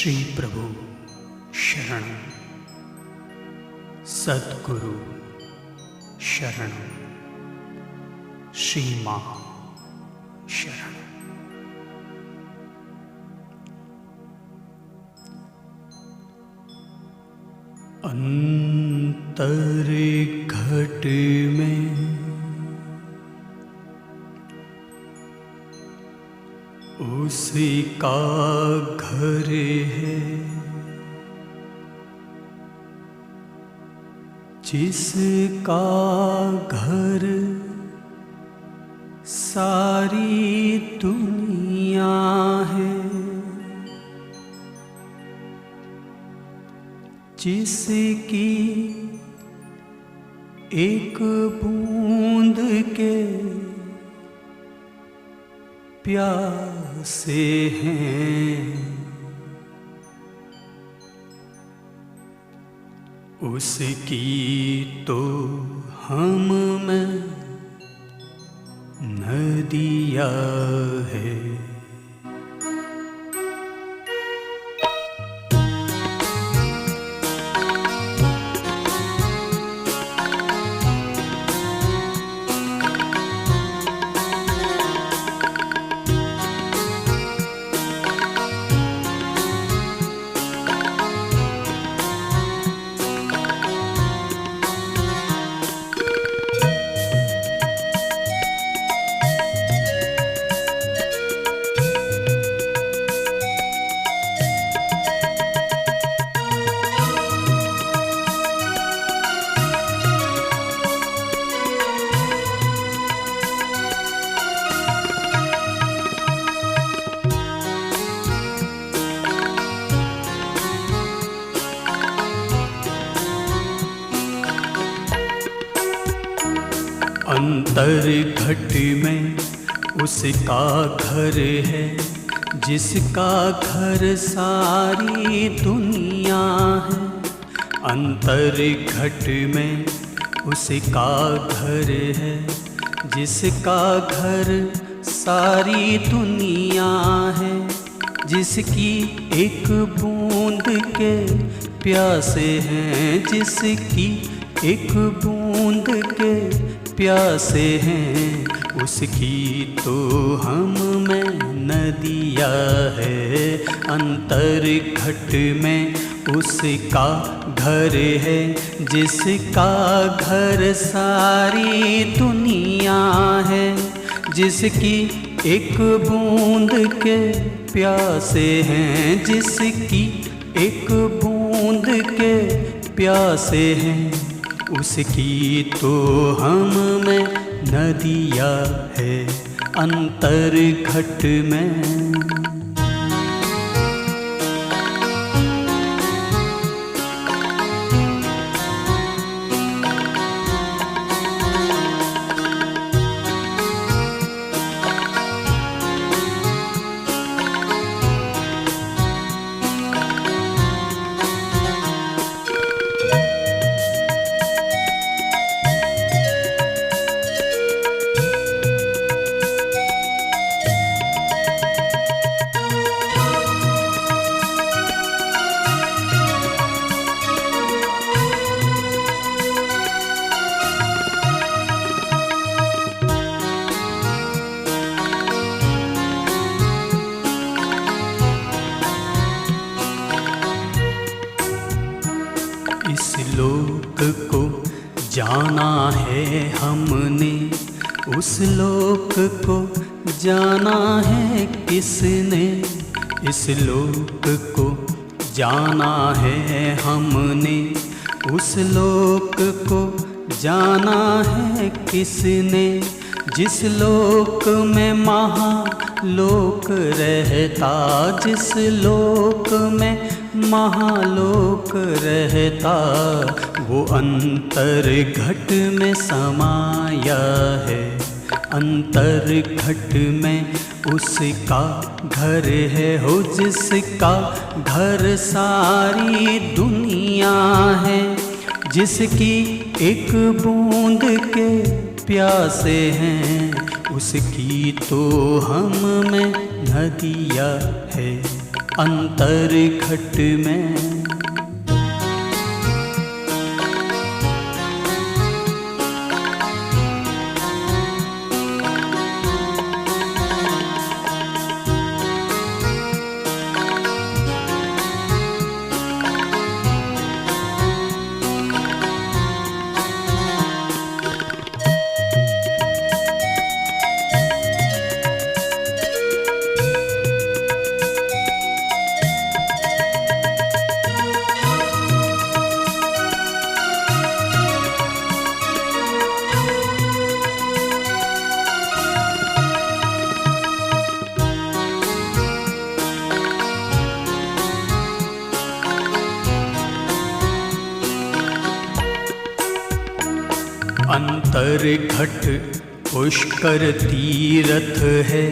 श्री प्रभु शरण, सद्गुरु शरण, श्री मां शरण। अंतर घट में उसी का घर है, जिसका घर सारी दुनिया है, जिसकी एक बूंद के प्यासे हैं, उसकी तो हम में नदियाँ है। अंतर घट में उसका घर है, जिसका घर सारी दुनिया है। अंतर घट में उसका घर है, जिसका घर सारी दुनिया है, जिसकी एक बूंद के प्यासे हैं, जिसकी एक बूंद के प्यासे हैं, उसकी तो हम में नदियाँ है। अंतर घट में उसका घर है, जिसका घर सारी दुनिया है, जिसकी एक बूंद के प्यासे हैं, जिसकी एक बूंद के प्यासे हैं, उसकी तो हम में नदियाँ है। अंतर घट में इस लोक को जाना है हमने, उस लोक को जाना है किसने? इस लोक को जाना है हमने, उस लोक को जाना है किसने? जिस लोक में महालोक रहता, जिस लोक में महालोक रहता, वो अंतर घट में समाया है। अंतर घट में उसका घर है, हो जिसका घर सारी दुनिया है, जिसकी एक बूंद के प्यासे हैं, उसकी तो हम में नदियाँ है। अंतर घट में। अंतर घट पुष्कर तीरथ है,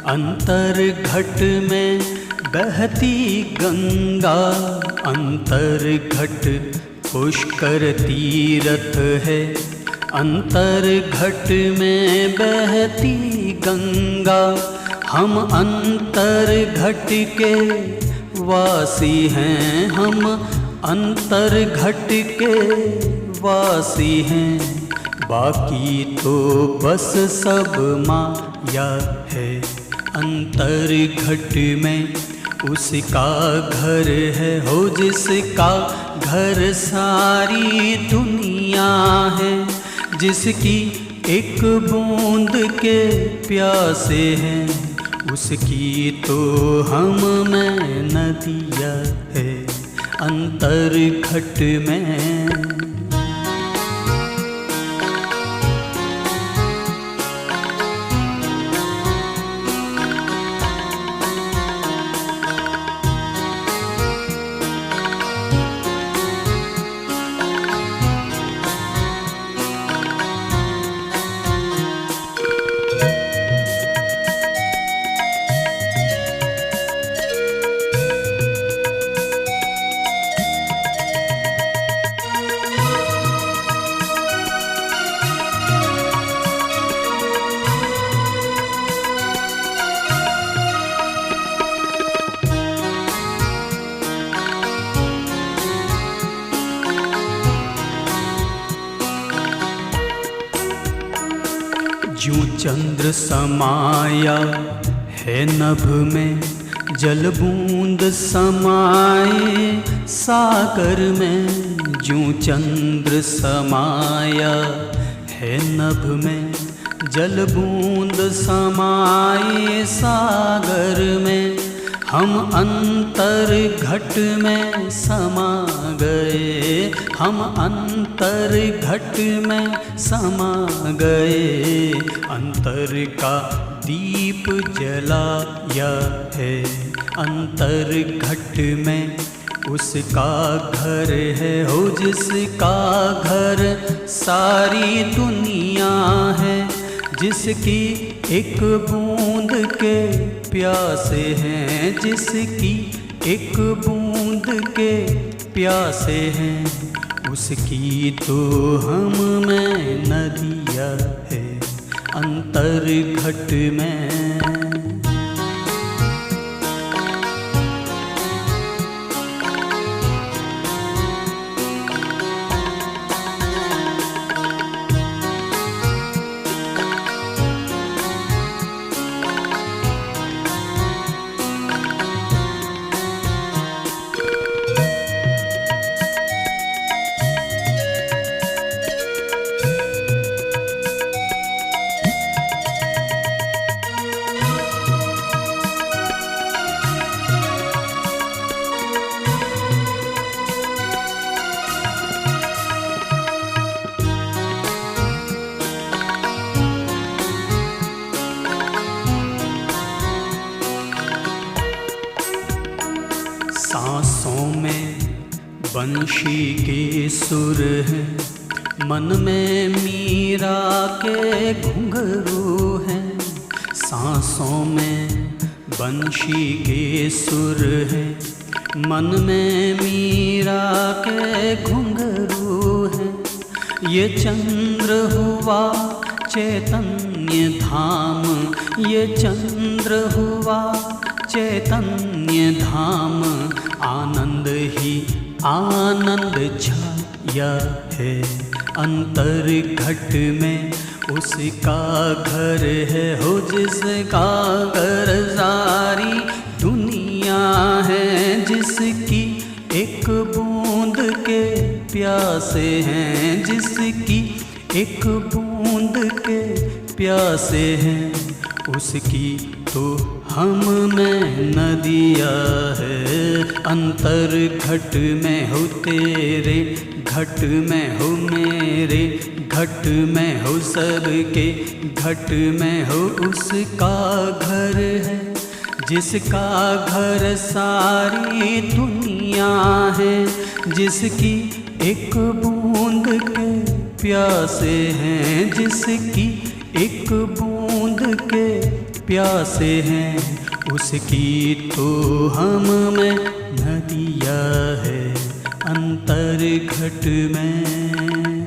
अंतर घट में बहती गंगा। अंतर घट पुष्कर तीरथ है, अंतर घट में बहती गंगा। हम अंतर घट के वासी हैं, हम अंतर घट के वासी हैं। बाकी तो बस सब माया है। अंतर घट में उसका घर है, हो जिसका घर सारी दुनिया है। जिसकी एक बूंद के प्यासे हैं, उसकी तो हम में नदिया है। अंतर घट में ज्यों चंद्र समाया है नभ में, जल बूंद समाए सागर में। ज्यों चंद्र समाया है नभ में, जल बूंद समाए सागर में। हम अंतर घट में समा गए, हम अंतर घट में समा गए। अंतर का दीप जलाया है, अंतर घट में उसका घर है, हो जिसका घर सारी दुनिया है। जिसकी एक बूंद के प्यासे हैं, जिसकी एक बूंद के प्यासे हैं। उसकी तो हम में नदिया है। अंतर घट में सांसों में बंशी के सुर है, मन में मीरा के घुंघरू हैं। सांसों में बंशी के सुर है, मन में मीरा के घुंघरू हैं। ये चंद्र हुआ चैतन्य धाम, ये चंद्र हुआ चैतन्य धाम। आनंद छाया है अंतर घट में, उसका घर है हो जिसका घर सारी दुनिया है, जिसकी एक बूंद के प्यासे हैं, जिसकी एक बूंद के प्यासे हैं, उसकी तो हम में नदिया है। अंतर घट में हो तेरे, घट में हो मेरे, घट में हो सबके, घट में हो उसका घर है, जिसका घर सारी दुनिया है, जिसकी एक बूंद के प्यासे हैं, जिसकी एक बूंद के प्यासे हैं, उसकी तो हम में नदिया है अंतर घट में।